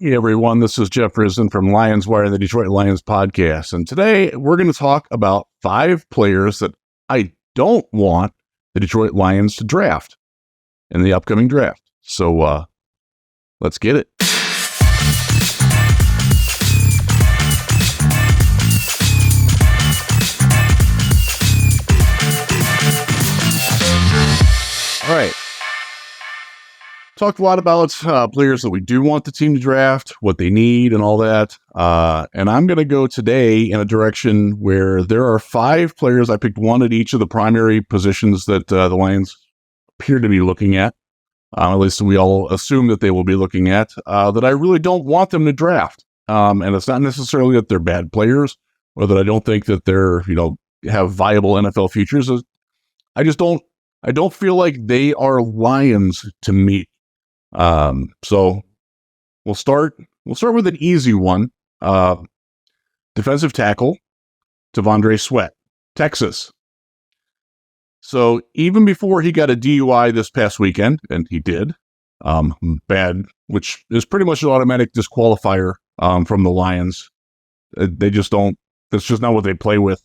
Hey everyone, this is Jeff Risdon from Lions Wire and the Detroit Lions podcast. And today we're going to talk about 5 players that I don't want the Detroit Lions to draft in the upcoming draft. So let's get it. All right. Talked a lot about players that we do want the team to draft, what they need, and all that. And I'm going to go today in a direction where there are 5 players. I picked one at each of the primary positions that the Lions appear to be looking at least we all assume that they will be looking at, that I really don't want them to draft. And it's not necessarily that they're bad players or that I don't think that they're, have viable NFL futures. I don't feel like they are Lions to me. So we'll start with an easy one. Defensive tackle, T'Vondre Sweat, Texas. So even before he got a DUI this past weekend, and he did, bad, which is pretty much an automatic disqualifier, from the Lions. They just don't, that's just not what they play with.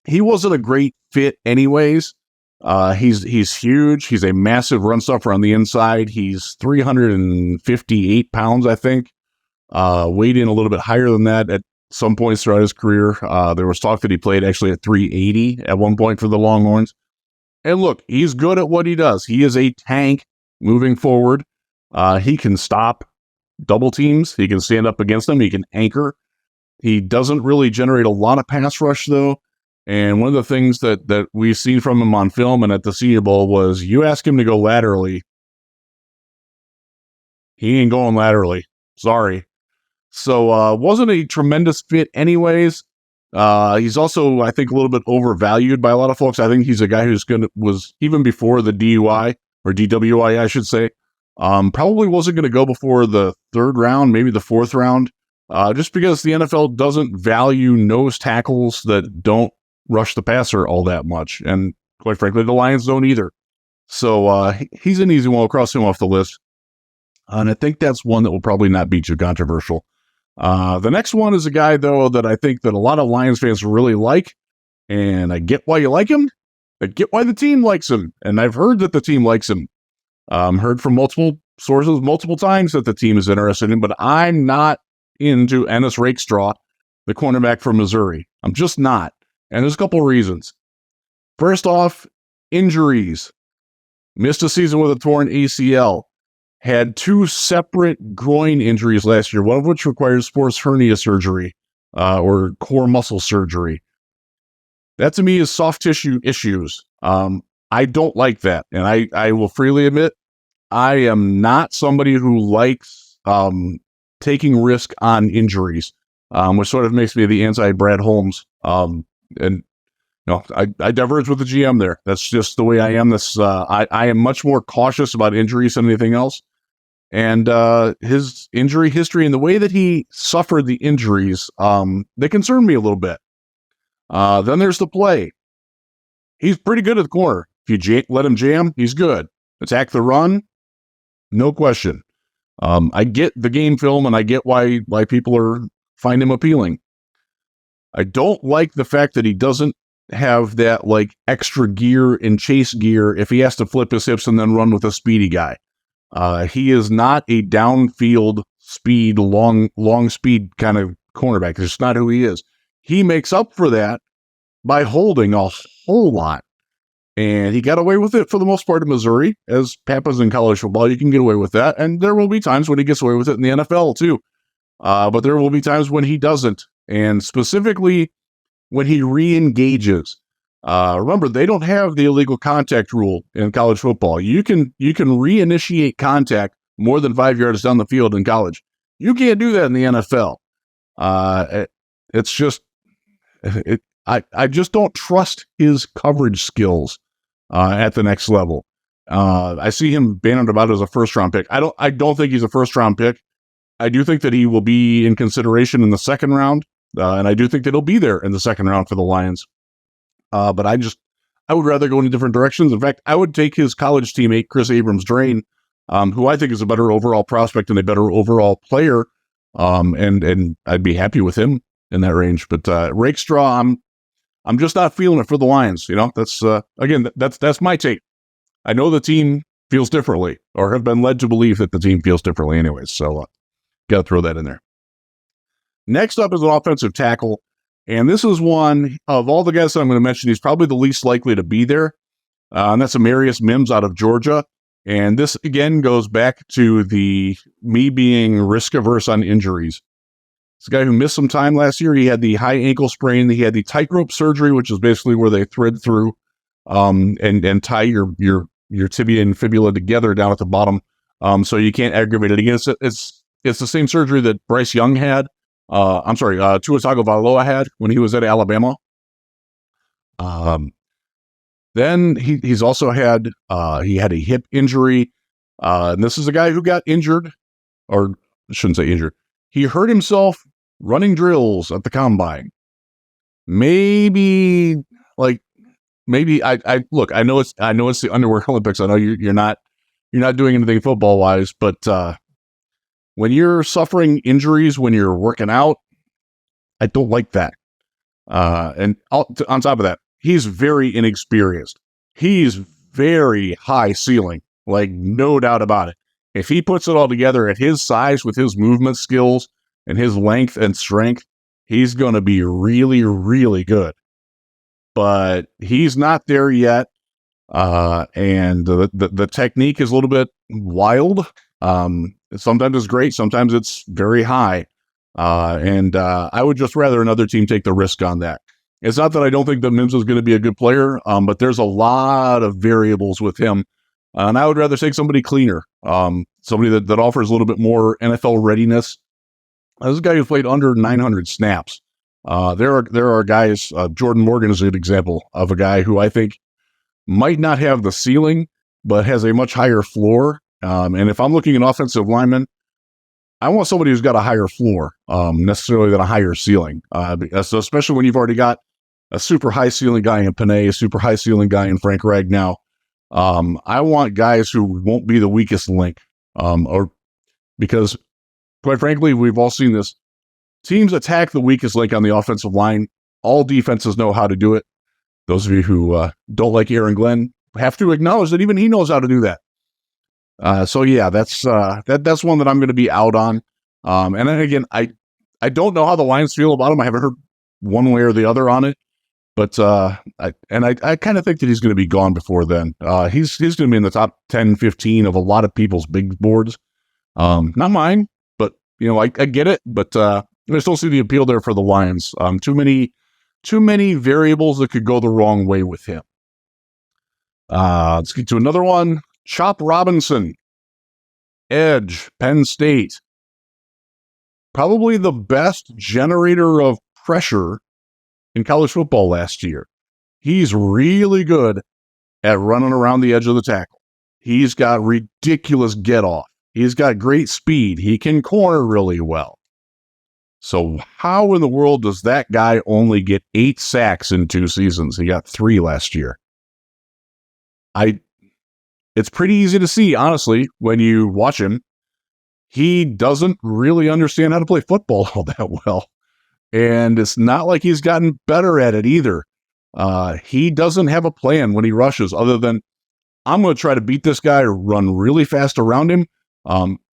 He wasn't a great fit anyways. He's huge. He's a massive run stuffer on the inside. He's 358 pounds, I think. Weighed in a little bit higher than that at some points throughout his career. There was talk that he played actually at 380 at one point for the Longhorns. And look, he's good at what he does. He is a tank moving forward. He can stop double teams. He can stand up against them. He can anchor. He doesn't really generate a lot of pass rush, though. And one of the things that we've seen from him on film and at the Senior Bowl was you ask him to go laterally, he ain't going laterally. Sorry. So wasn't a tremendous fit anyways. He's also, I think, a little bit overvalued by a lot of folks. I think he's a guy was even before the DUI or DWI, I should say, probably wasn't going to go before the 3rd round, maybe the 4th round, just because the NFL doesn't value nose tackles that don't rush the passer all that much. And quite frankly, the Lions don't either. So he's an easy one. We'll cross him off the list. And I think that's one that will probably not be too controversial. The next one is a guy, though, that I think that a lot of Lions fans really like. And I get why you like him. I get why the team likes him. And I've heard that the team likes him. Heard from multiple sources multiple times that the team is interested in, but I'm not into Ennis Rakestraw, the cornerback from Missouri. I'm just not. And there's a couple of reasons. First off, injuries. Missed a season with a torn ACL. Had 2 separate groin injuries last year, one of which requires sports hernia surgery or core muscle surgery. That to me is soft tissue issues. I don't like that. And I will freely admit, I am not somebody who likes taking risk on injuries, which sort of makes me the anti-Brad Holmes. And I diverge with the GM there. That's just the way I am. I am much more cautious about injuries than anything else. And his injury history and the way that he suffered the injuries, they concern me a little bit. Then there's the play. He's pretty good at the corner. If you let him jam, he's good. Attack the run, no question. I get the game film and I get why people find him appealing. I don't like the fact that he doesn't have that extra gear and chase gear if he has to flip his hips and then run with a speedy guy. He is not a downfield speed, long speed kind of cornerback. It's not who he is. He makes up for that by holding a whole lot. And he got away with it for the most part in Missouri. As happens in college football, you can get away with that. And there will be times when he gets away with it in the NFL too. But there will be times when he doesn't. And specifically when he re-engages. Remember, they don't have the illegal contact rule in college football. You can reinitiate contact more than 5 yards down the field in college. You can't do that in the NFL. It's just, I just don't trust his coverage skills at the next level. I see him bannered about as a 1st-round pick. I don't think he's a 1st-round pick. I do think that he will be in consideration in the 2nd round. And I do think that he'll be there in the 2nd round for the Lions. But I would rather go in different directions. In fact, I would take his college teammate, Chris Abrams-Drain, who I think is a better overall prospect and a better overall player. And I'd be happy with him in that range. But Rakestraw, I'm just not feeling it for the Lions. That's again, that's my take. I know the team feels differently, or have been led to believe that the team feels differently anyways. So got to throw that in there. Next up is an offensive tackle. And this is one of all the guys that I'm going to mention. He's probably the least likely to be there. And that's Amarius Mims out of Georgia. And this, again, goes back to me being risk-averse on injuries. It's a guy who missed some time last year. He had the high ankle sprain. He had the tightrope surgery, which is basically where they thread through and tie your tibia and fibula together down at the bottom, so you can't aggravate it again. It's the same surgery that Bryce Young had. Tua Tagovailoa had when he was at Alabama. Then he's also had he had a hip injury, and this is a guy who got injured, or I shouldn't say injured. He hurt himself running drills at the combine. Maybe I look. I know it's the underwear Olympics. I know you're not doing anything football wise, but when you're suffering injuries when you're working out, I don't like that. And on top of that, he's very inexperienced. He's very high ceiling, like no doubt about it. If he puts it all together at his size with his movement skills and his length and strength, he's going to be really, really good. But he's not there yet. And the technique is a little bit wild. Sometimes it's great. Sometimes it's very high. And I would just rather another team take the risk on that. It's not that I don't think that Mims is going to be a good player, but there's a lot of variables with him. And I would rather take somebody cleaner, somebody that offers a little bit more NFL readiness. This is a guy who played under 900 snaps. There are guys, Jordan Morgan is an example of a guy who I think might not have the ceiling, but has a much higher floor. And if I'm looking at offensive linemen, I want somebody who's got a higher floor, necessarily than a higher ceiling. So especially when you've already got a super high ceiling guy in Panay, a super high ceiling guy in Frank Ragnow. I want guys who won't be the weakest link, or because quite frankly, we've all seen this. Teams attack the weakest link on the offensive line. All defenses know how to do it. Those of you who don't like Aaron Glenn have to acknowledge that even he knows how to do that. So yeah, that's one that I'm going to be out on. And then again, I don't know how the Lions feel about him. I haven't heard one way or the other on it, but I kind of think that he's going to be gone before then. He's going to be in the top 10, 15 of a lot of people's big boards. Not mine, but I get it, but I just don't see the appeal there for the Lions. Too many variables that could go the wrong way with him. Let's get to another one. Chop Robinson, edge, Penn State. Probably the best generator of pressure in college football last year. He's really good at running around the edge of the tackle. He's got ridiculous get off. He's got great speed. He can corner really well. So how in the world does that guy only get 8 sacks in 2 seasons? He got 3 last year. It's pretty easy to see, honestly, when you watch him. He doesn't really understand how to play football all that well. And it's not like he's gotten better at it either. He doesn't have a plan when he rushes other than, I'm going to try to beat this guy or run really fast around him.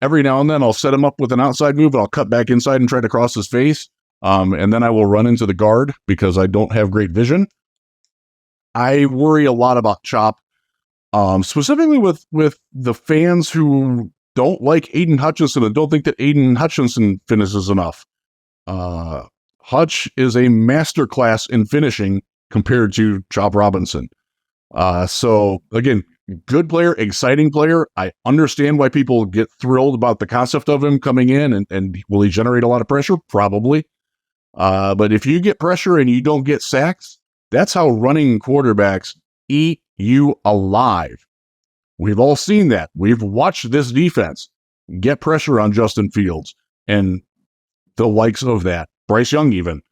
Every now and then I'll set him up with an outside move and I'll cut back inside and try to cross his face. And then I will run into the guard because I don't have great vision. I worry a lot about Chop. Specifically with the fans who don't like Aiden Hutchinson and don't think that Aiden Hutchinson finishes enough. Hutch is a masterclass in finishing compared to Chop Robinson. So again, good player, exciting player. I understand why people get thrilled about the concept of him coming in and will he generate a lot of pressure? Probably. But if you get pressure and you don't get sacks, that's how running quarterbacks eat you alive. We've all seen that. We've watched this defense get pressure on Justin Fields and the likes of that. Bryce Young even.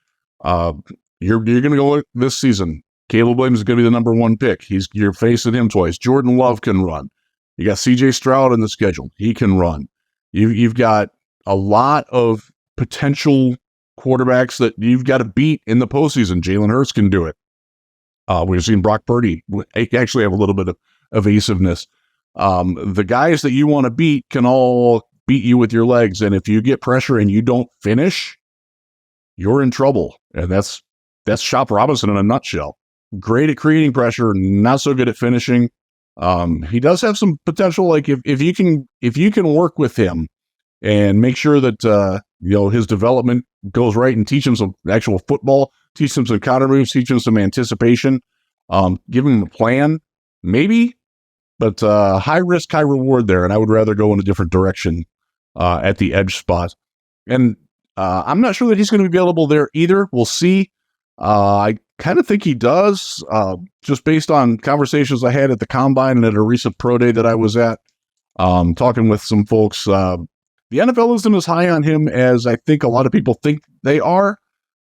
You're going to go this season. Caleb Williams is going to be the number 1 pick. You're facing him twice. Jordan Love can run. You got C.J. Stroud in the schedule. He can run. You've got a lot of potential quarterbacks that you've got to beat in the postseason. Jalen Hurts can do it. We've seen Brock Purdy actually have a little bit of evasiveness. The guys that you want to beat can all beat you with your legs. And if you get pressure and you don't finish, you're in trouble. And that's Chop Robinson in a nutshell. Great at creating pressure, not so good at finishing. He does have some potential. Like if you can work with him and make sure that his development goes right and teach him some actual football, teach him some counter moves, teach him some anticipation, give him a plan, maybe, but high risk, high reward there. And I would rather go in a different direction at the edge spot. And I'm not sure that he's going to be available there either. We'll see. I kind of think he does, just based on conversations I had at the Combine and at a recent pro day that I was at, talking with some folks. The NFL isn't as high on him as I think a lot of people think they are.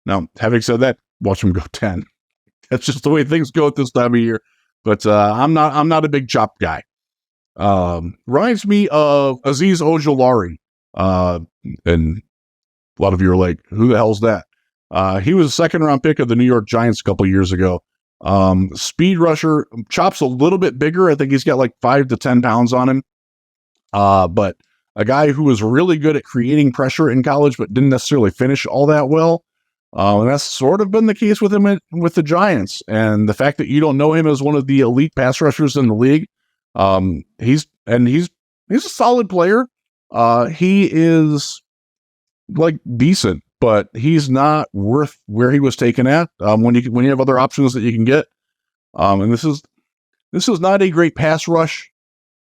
Now, having said that, watch him go 10. That's just the way things go at this time of year. But I'm not a big Chop guy. Reminds me of Azeez Ojulari. And a lot of you are like, who the hell's that? He was a second-round pick of the New York Giants a couple years ago. Speed rusher. Chop's a little bit bigger. I think he's got like 5 to 10 pounds on him. But a guy who was really good at creating pressure in college, but didn't necessarily finish all that well. And that's sort of been the case with him with the Giants. And the fact that you don't know him as one of the elite pass rushers in the league, he's a solid player. He is like decent, but he's not worth where he was taken at. When you have other options that you can get, and this is not a great pass rush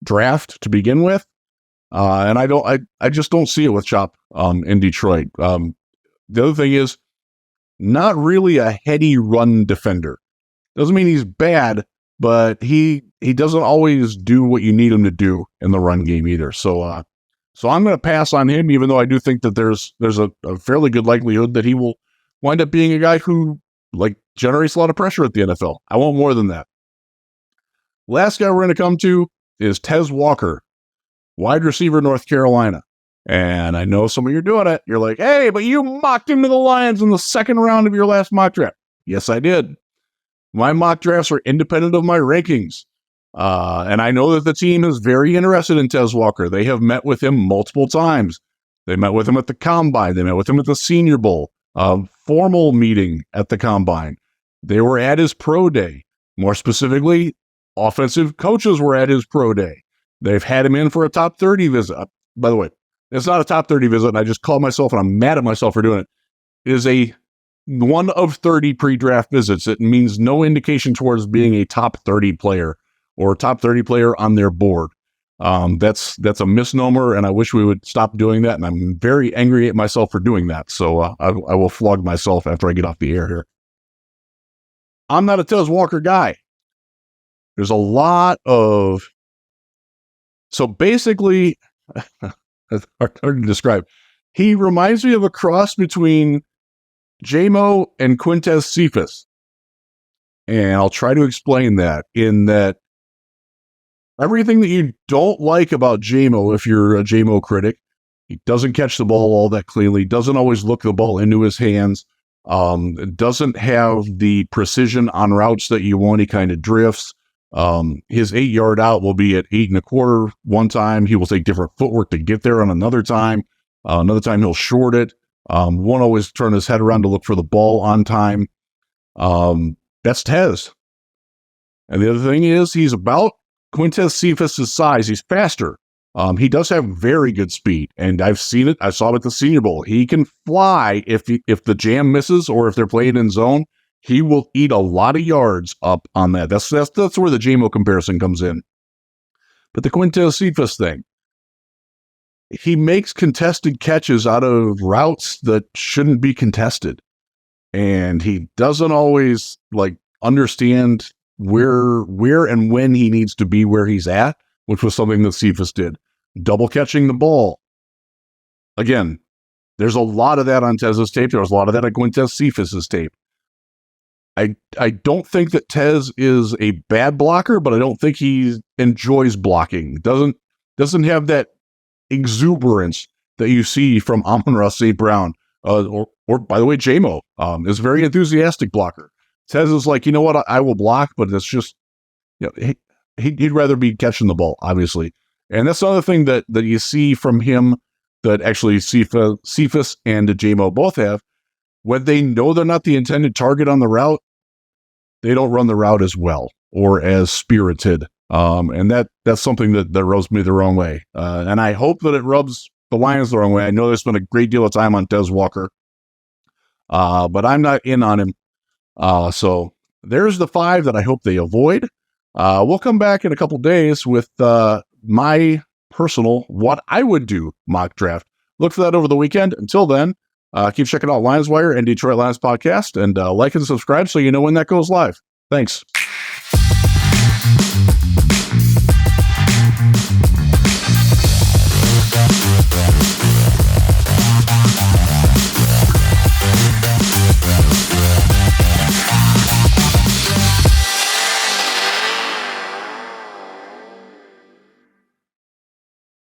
draft to begin with. And I just don't see it with Chop in Detroit. The other thing is, not really a heady run defender. Doesn't mean he's bad, but he doesn't always do what you need him to do in the run game either. So I'm going to pass on him, even though I do think that there's a fairly good likelihood that he will wind up being a guy who generates a lot of pressure at the NFL. I want more than that. Last guy we're going to come to is Tez Walker, wide receiver, North Carolina. And I know some of you are doing it. You're like, hey, but you mocked him to the Lions in the second round of your last mock draft. Yes, I did. My mock drafts are independent of my rankings. And I know that the team is very interested in Tez Walker. They have met with him multiple times. They met with him at the Combine. They met with him at the Senior Bowl, formal meeting at the Combine. They were at his pro day. More specifically, offensive coaches were at his pro day. They've had him in for a top 30 visit. By the way, it's not a top 30 visit, and I just called myself, and I'm mad at myself for doing it. It is a 1 of 30 pre-draft visits. It means no indication towards being a top 30 player or a top 30 player on their board. That's a misnomer, and I wish we would stop doing that, and I'm very angry at myself for doing that. So I will flog myself after I get off the air here. I'm not a Tez Walker guy. There's a lot of... So basically... It's hard to describe. He reminds me of a cross between J-Mo and Quintez Cephas. And I'll try to explain that in that everything that you don't like about J-Mo, if you're a J-Mo critic, he doesn't catch the ball all that cleanly, doesn't always look the ball into his hands, doesn't have the precision on routes that you want. He kind of drifts. His 8-yard out will be at 8 1/4 one time. He will take different footwork to get there on another time. Another time he'll short it. Won't always turn his head around to look for the ball on time. That's Tez. And the other thing is he's about Quintez Cephas' size. He's faster. He does have very good speed, and I've seen it. I saw it at the Senior Bowl. He can fly if the jam misses or if they're playing in zone. He will eat a lot of yards up on that. That's where the J-Mo comparison comes in. But the Quintez Cephas thing, he makes contested catches out of routes that shouldn't be contested. And he doesn't always understand where and when he needs to be where he's at, which was something that Cephas did. Double catching the ball. Again, there's a lot of that on Tez's tape. There was a lot of that on Quintez Cephas' tape. I don't think that Tez is a bad blocker, but I don't think he enjoys blocking. Doesn't have that exuberance that you see from Amon-Ra St. Brown, or by the way, JMO is a very enthusiastic blocker. Tez is like, you know what, I will block, but it's just, you know, he'd rather be catching the ball, obviously. And that's another thing that you see from him that actually Cephas and JMO both have. When they know they're not the intended target on the route, they don't run the route as well or as spirited. And that's something that rubs me the wrong way. And I hope that it rubs the Lions the wrong way. I know there's been a great deal of time on Tez Walker, but I'm not in on him. So there's the 5 that I hope they avoid. We'll come back in a couple days with my personal what I would do mock draft. Look for that over the weekend. Until then, keep checking out Lions Wire and Detroit Lions Podcast, and like and subscribe so you know when that goes live. Thanks.